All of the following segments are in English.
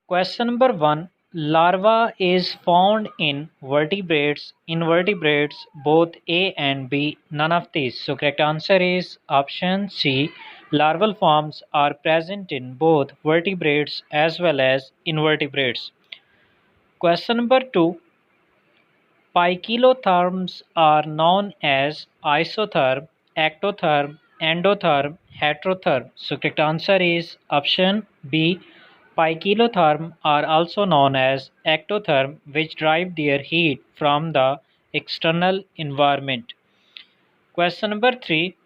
Question number 1. Larva is found in vertebrates, invertebrates, both A and B, none of these. So correct answer is option C. Larval forms are present in both vertebrates as well as invertebrates. Question number 2. Poikilotherms are known as isotherm, ectotherm, endotherm, heterotherm. So correct answer is option B. Poikilotherm are also known as ectotherm, which derive their heat from the external environment. Question number 3.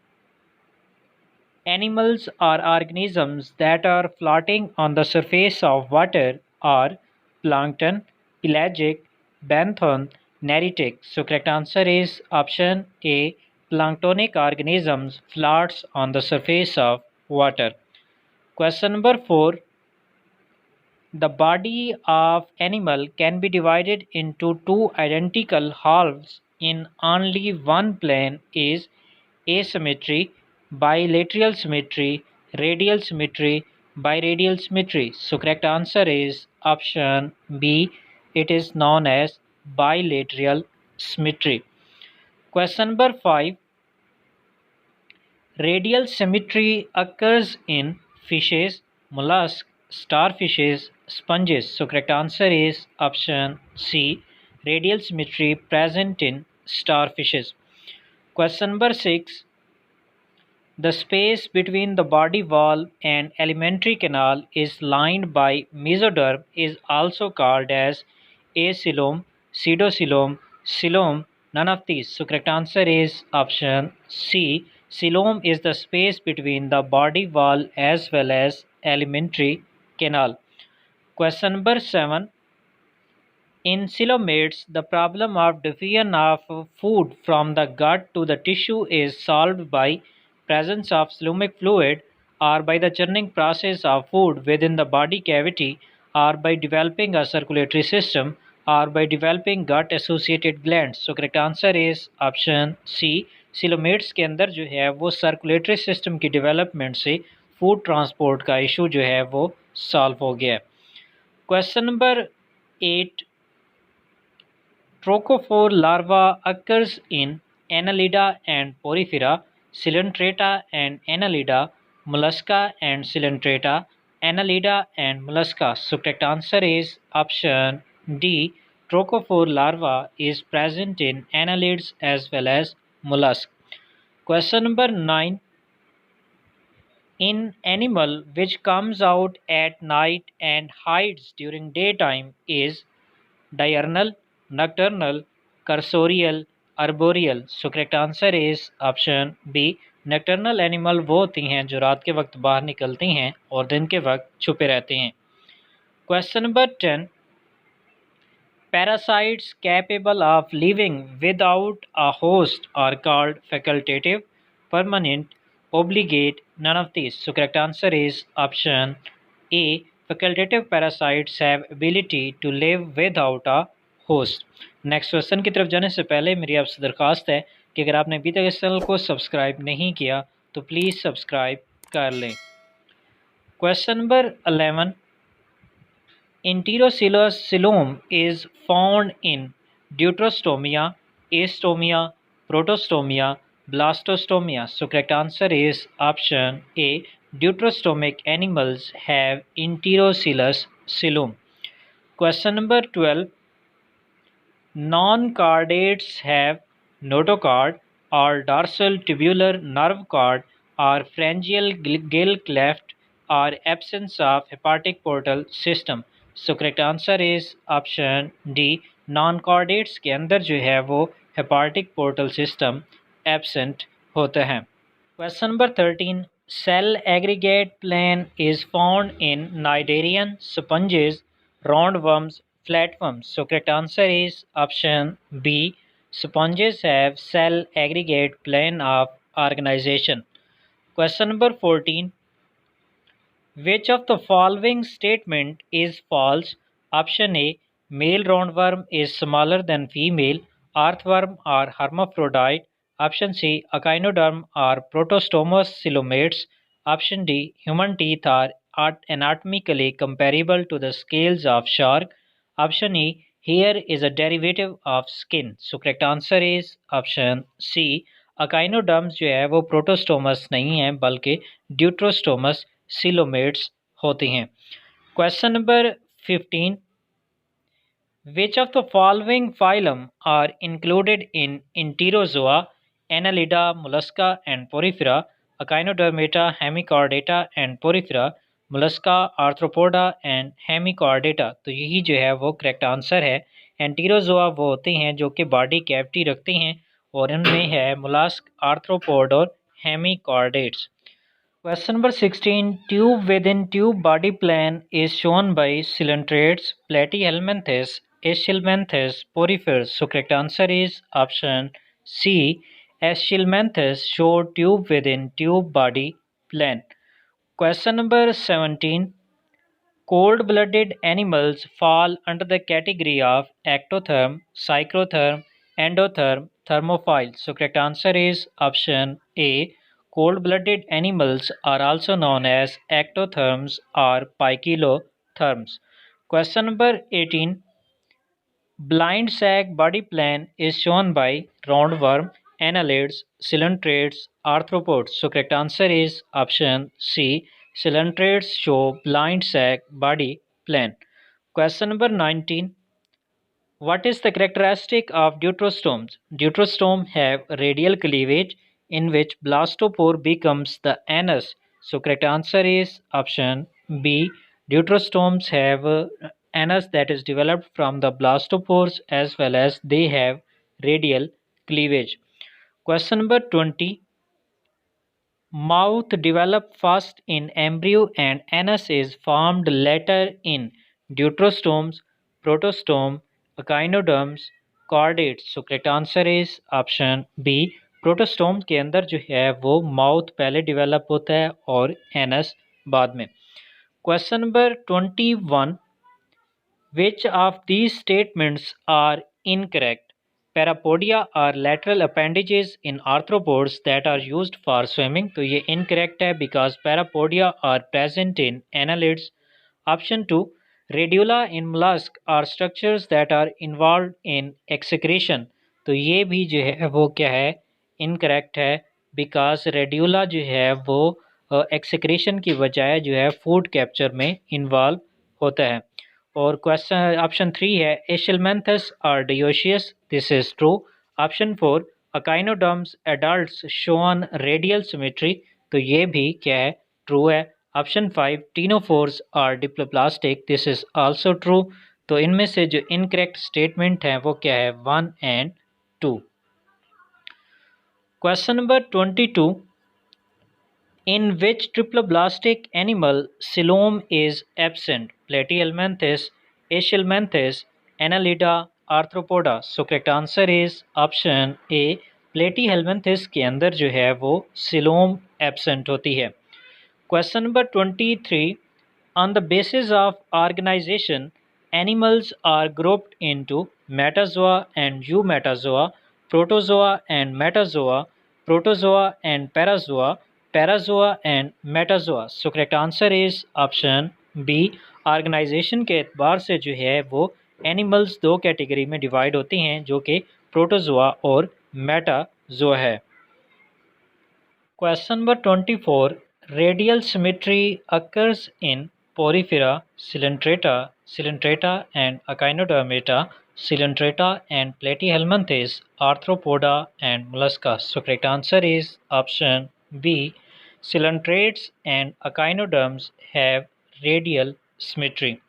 Animals or organisms that are floating on the surface of water are plankton, pelagic, benthos, neritic. So correct answer is option A. Planktonic organisms floats on the surface of water. Question number 4. The body of animal can be divided into two identical halves in only one plane is asymmetry, bilateral symmetry, radial symmetry, biradial symmetry. So correct answer is option B. It is known as bilateral symmetry. Question number 5. Radial symmetry occurs in fishes, mollusks, starfishes, sponges. So correct answer is option C. Radial symmetry present in starfishes. Question number 6. The space between the body wall and alimentary canal is lined by mesoderm is also called as acoelom, pseudocoelom, coelom, none of these. So correct answer is option C. Coelom is the space between the body wall as well as alimentary canal. Question number 7. In coelomates, the problem of diffusion of food from the gut to the tissue is solved by presence of coelomic fluid or by the churning process of food within the body cavity or by developing a circulatory system or by developing gut associated glands. So correct answer is option C. coelomates के अंदर जो है वो circulatory system की development से food transport का issue जो है वो सॉल्व हो गया. Question number 8. Trochophore larva occurs in Annelida and Porifera, Coelenterata and Annelida, Mollusca and Coelenterata, Annelida and Mollusca. So correct answer is option D. Trochophore larva is present in annelids as well as mollusks. Question number 9. In animal which comes out at night and hides during daytime is diurnal, nocturnal, cursorial, arboreal. So correct answer is option B. Nocturnal animal वो होती हैं जो रात के वक्त बाहर निकलती हैं और दिन के वक्त छुपे रहते हैं. Question number 10. Parasites capable of living without a host are called facultative, permanent, obligate, none of these. So correct answer is option A. Facultative parasites have ability to live without a host. Next question की तरफ जाने से पहले मेरी आपसे दरख्वास्त है कि अगर आपने अभी तक इस चैनल को सब्सक्राइब नहीं किया तो प्लीज़ सब्सक्राइब कर लें. Question number 11. Enterocoelous coelom is found in deuterostomia, astomia, protostomia, blastostomia. So correct answer is option A. Deuterostomic animals have enterocoelous coelom. Question number 12. Non-chordates have notochord or dorsal tubular nerve cord or pharyngeal gill cleft or absence of hepatic portal system. So correct answer is option D. Non-chordates के अंदर जो है वो hepatic portal system absent होता है. Question number 13. Cell aggregate plane is found in cnidarian, sponges, roundworms, flatworms. So correct answer is option B. Sponges have cell aggregate plane of organization. Question number 14. Which of the following statement is false? Option A. Male roundworm is smaller than female. Earthworm are hermaphrodite. Option C. Echinoderm are protostomous coelomates. Option D. Human teeth are anatomically comparable to the scales of shark? Option E, hair is a derivative of skin. So correct answer is option C. Echinoderms जो है वो protostomes नहीं है बल्कि ड्यूट्रोस्टोमस coelomates होते हैं। Question number 15, which of the following phylum are included in Enterozoa, Annelida, Mollusca, and Porifera? Echinodermata, Hemichordata, and Porifera, Mollusca, Arthropoda, and Hemichordata। तो यही जो है वो करेक्ट आंसर है। एंटीरोजोआ वो होते हैं जो कि बॉडी कैविटी रखते हैं और इनमें है मोलस्क, आर्थ्रोपोड और hemichordates. Question number 16. Tube within tube body plan is shown by coelentrates, platyhelminthes, aschelminthes, porifers. So correct answer is option C. Aschelminthes show tube within tube body plan. Question number 17. Cold-blooded animals fall under the category of ectotherm, cyclotherm, endotherm, thermophile. So correct answer is option A. Cold-blooded animals are also known as ectotherms or poikilotherms. Question number 18. Blind sac body plan is shown by roundworm, annelids, coelentrates, arthropods. So correct answer is option C. Coelentrates show blind sac body plan. Question number 19. What is the characteristic of deuterostomes? Deuterostomes have radial cleavage in which blastopore becomes the anus. So correct answer is option B. Deuterostomes have anus that is developed from the blastopores as well as they have radial cleavage. Question number 20. Mouth develop first in embryo and anus is formed later in deuterostomes, protostome, echinoderms, chordates. So correct answer is option B. Protostome के अंदर जो है वो mouth पहले develop होता है और anus बाद में। Question number 21. Which of these statements are incorrect? Parapodia are lateral appendages in arthropods that are used for swimming. तो ये incorrect है because parapodia are present in annelids. Option 2. Radula in mollusk are structures that are involved in excretion. तो ये भी जो है वो क्या है incorrect है because radula जो है वो excretion की बजाय जो है food capture में involve होता है। और क्वेश्चन ऑप्शन 3 है एशिलमेंथस और dioecious, this is true. Option 4 echinoderms adults shown radial symmetry, तो ये भी क्या है ट्रू है। ऑप्शन 5 टीनोफोर्स और diploblastic, this is also true. तो इनमें से जो इनकरेक्ट स्टेटमेंट है वो क्या है 1 and 2। Question number 22. In which triploblastic animal coelom is absent? Platyhelminthes, Aschelminthes, Annelida, Arthropoda. So correct answer is option A. Platyhelminthes के अंदर जो है वो coelom absent होती है। Question number 23. On the basis of organization, animals are grouped into metazoa and eumetazoa, protozoa and metazoa, protozoa and parazoa, parazoa and metazoa. So correct answer is option B. Organisation के एतबार से जो है वो animals दो category में divide होते हैं जो कि प्रोटोजोआ और मेटाजोआ है। Question number 24. Radial symmetry occurs in Porifera, Coelenterata and Echinodermata, Coelenterata and Platyhelminthes, Arthropoda and Mollusca. So correct answer is option B. Coelentrates and echinoderms have radial symmetry.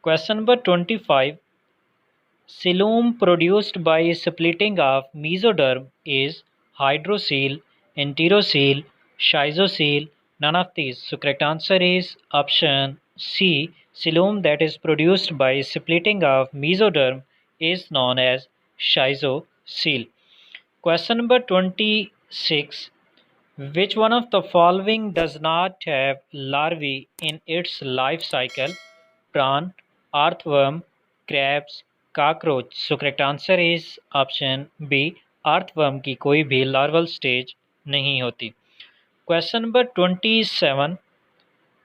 Question number 25. Coelom produced by splitting of mesoderm is hydrocele, enterocele, schizocele, none of these. So correct answer is option C. Coelom that is produced by splitting of mesoderm is known as schizocele. Question number 26. Which one of the following does not have larvae in its life cycle? Prawn, earthworm, crabs, cockroach. So correct answer is option B. earthworm की कोई भी larval stage नहीं होती। Question number 27.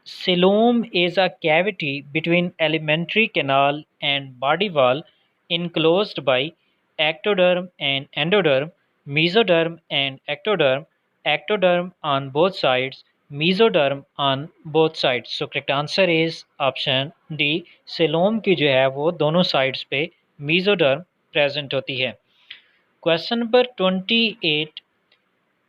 Coelom is a cavity between alimentary canal and body wall enclosed by ectoderm and endoderm, mesoderm and ectoderm, ectoderm on both sides, mesoderm on both sides. So correct answer is option D. Coelom की जो है वो दोनों sides पे mesoderm present होती है. Question number 28.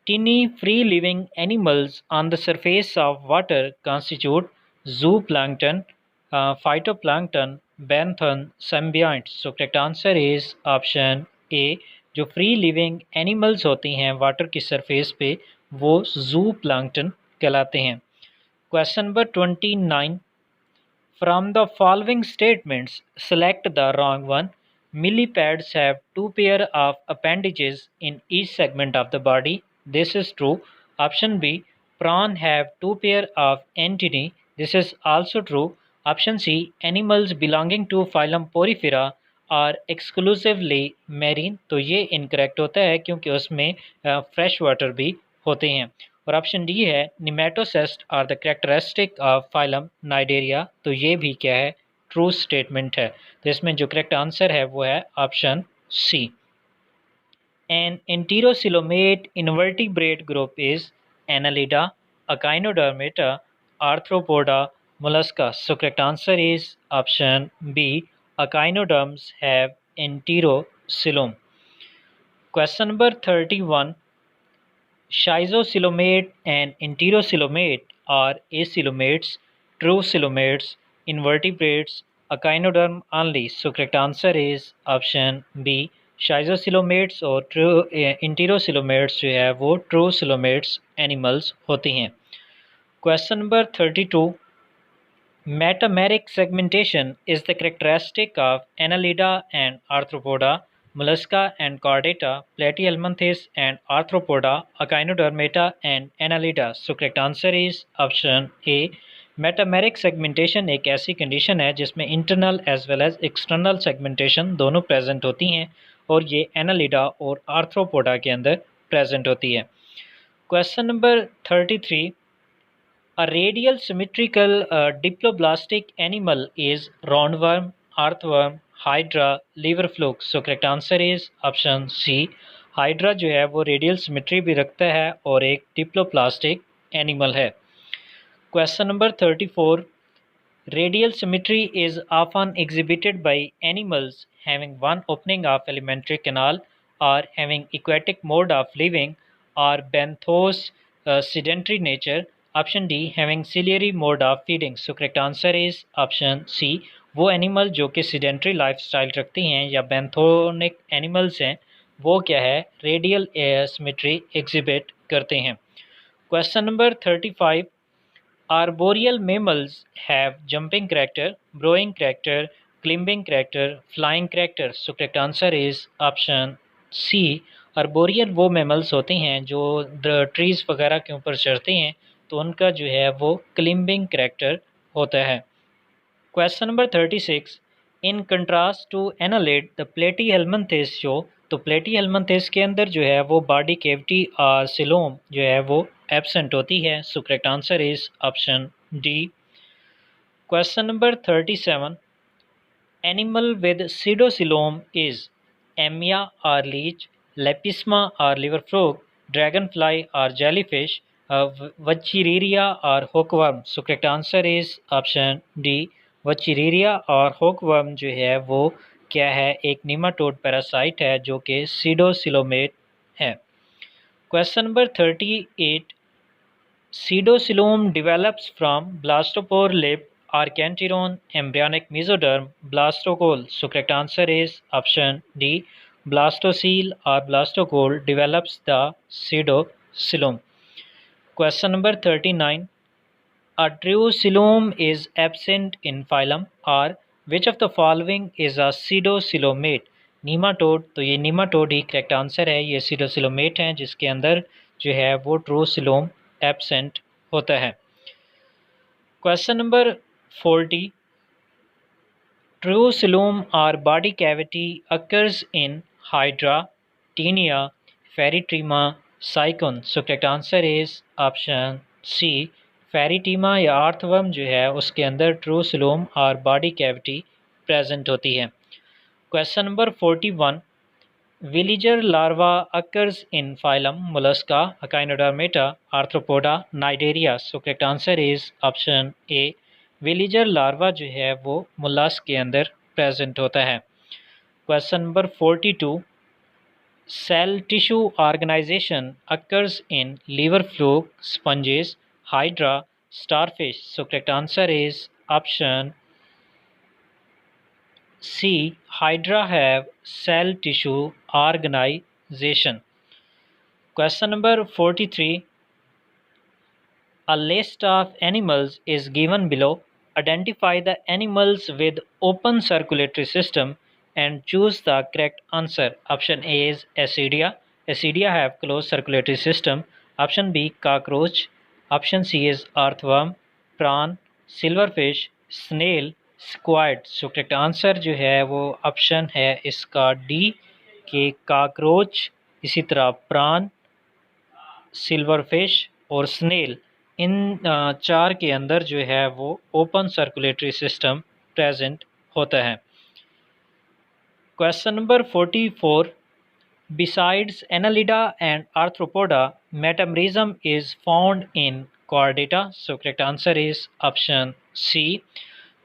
Tiny free-living animals on the surface of water constitute zooplankton, phytoplankton, benthon, symbionts. So correct answer is option A. जो free living animals होती हैं वाटर की सरफेस पे वो जू प्लांक्टन कहलाते हैं. Question number 29. From the following statements, select the wrong one. Millipedes have two pairs of appendages in each segment of the body. This is true. Option B. Prawn have two pairs of antennae. This is also true. Option C. Animals belonging to phylum Porifera are exclusively marine. तो ये incorrect होता है क्योंकि उसमें fresh water भी होते हैं. और ऑप्शन डी है nematocyst are the characteristic of phylum Cnidaria. तो ये भी क्या है ट्रू स्टेटमेंट है. तो इसमें जो करेक्ट आंसर है वो है option C. An enterocoelomate invertebrate group is Annelida, Echinodermata, Arthropoda, Mollusca. So correct answer is option B. Echinoderms have enterocoelom. Question number 31. Schizocilomate and enterocilomate are acoelomates, true coelomates, invertebrates, echinoderm only. So correct answer is option B. Schizocilomates और true enterocillomates जो है वो true coelomates animals होती हैं. Question number 32. Metameric segmentation is the characteristic of Annelida and Arthropoda, Mollusca and Chordata, Platyhelminthes and Arthropoda, Echinodermata and Annelida. So correct answer is option A. Metameric segmentation एक ऐसी condition है जिसमें internal as well as external segmentation दोनों present होती हैं और ये Annelida और आर्थ्रोपोडा के अंदर प्रेजेंट होती है. Question number 33. A radial symmetrical diploblastic animal is roundworm, earthworm, hydra, liverflukes. So correct answer is option C. Hydra जो है वो radial symmetry भी रखता है और एक diploblastic animal है. Question number 34. Radial symmetry is often exhibited by animals having one opening of alimentary canal or having aquatic mode of living or benthos sedentary nature. Option D having ciliary mode of feeding. So correct answer is option C. वो animal जो कि sedentary lifestyle रखती हैं या बेंथोनिक animals हैं वो क्या है रेडियल सिमेट्री एग्जिबिट करते हैं. Question number 35. Arboreal mammals have jumping character, burrowing character, climbing character, flying character. So correct answer is option C. Arboreal वो मेमल्स होते हैं जो ट्रीज वगैरह के ऊपर चढ़ते हैं तो उनका जो है वो क्लिम्बिंग करैक्टर होता है. Question number 36. In contrast to annelid the platyhelminthes show. तो प्लेटीहेल्मिन्थेस के अंदर जो है वो बॉडी कैविटी और सिलोम जो है वो एब्सेंट होती है. So correct answer is option D. Question number 37. Animal with pseudocoelom is amoeba और लीच, लेपिस्मा और लिवरफ्रॉग, ड्रैगनफ्लाई और जेलीफिश, वचीरिरिया और hookworm. So correct answer is option D. Wuchereria और होकवर्म जो है वो क्या है एक निमाटोड पैरासाइट है जो कि सीडोसिलोमेट है. Question number 38. Pseudocoelom develops from blastopore lip, archenteron, embryonic mesoderm, blastocoel. So correct answer is option D. Blastocoel और blastocoel develops the pseudocoelom. Question number 39. A true coelom is absent in phylum or which of the following is a pseudocoelomate? Nematode. तो ये nematode ही correct answer है. ये pseudocoelomate हैं जिसके अंदर जो है वो true coelom absent होता है. Question number 40. True coelom or body cavity occurs in Hydra, Taenia, Ferritrema, Cycon. So correct answer is option C. फेरिटीमा या आर्थवर्म जो है उसके अंदर ट्रूसिलोम और बॉडी कैविटी प्रेजेंट होती है। Question number 41, veliger larva occurs in phylum Mollusca, Echinodermata, Arthropoda, Cnidaria. So correct answer is option A, veliger larva जो है वो मोलस्क के अंदर प्रेजेंट होता है। Question number 42, cell tissue organization occurs in liver fluke, sponges, hydra, starfish. So correct answer is option C. Hydra have cell tissue organization. Question number 43. A list of animals is given below. Identify the animals with open circulatory system and choose the correct answer. Option A is Acidia. Acidia have closed circulatory system. Option B, cockroach. Option C is earthworm, prawn, silverfish, snail, squid. So correct answer जो है वो option है इसका D के cockroach, इसी तरह प्राण, silverfish और स्नेल, इन चार के अंदर जो है वो ओपन सर्कुलेटरी सिस्टम प्रेजेंट होता है। Question number 44, besides Annelida and arthropoda metamerism is found in chordata. So correct answer is option C.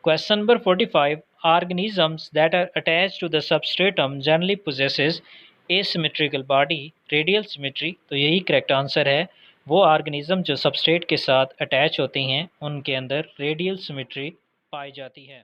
Question number 45, organisms that are attached to the substratum generally possesses asymmetrical body, radial symmetry. तो यही correct answer है, वो organism जो substrate के साथ attach होती हैं उनके अंदर रेडियल सिमेट्री पाई जाती है।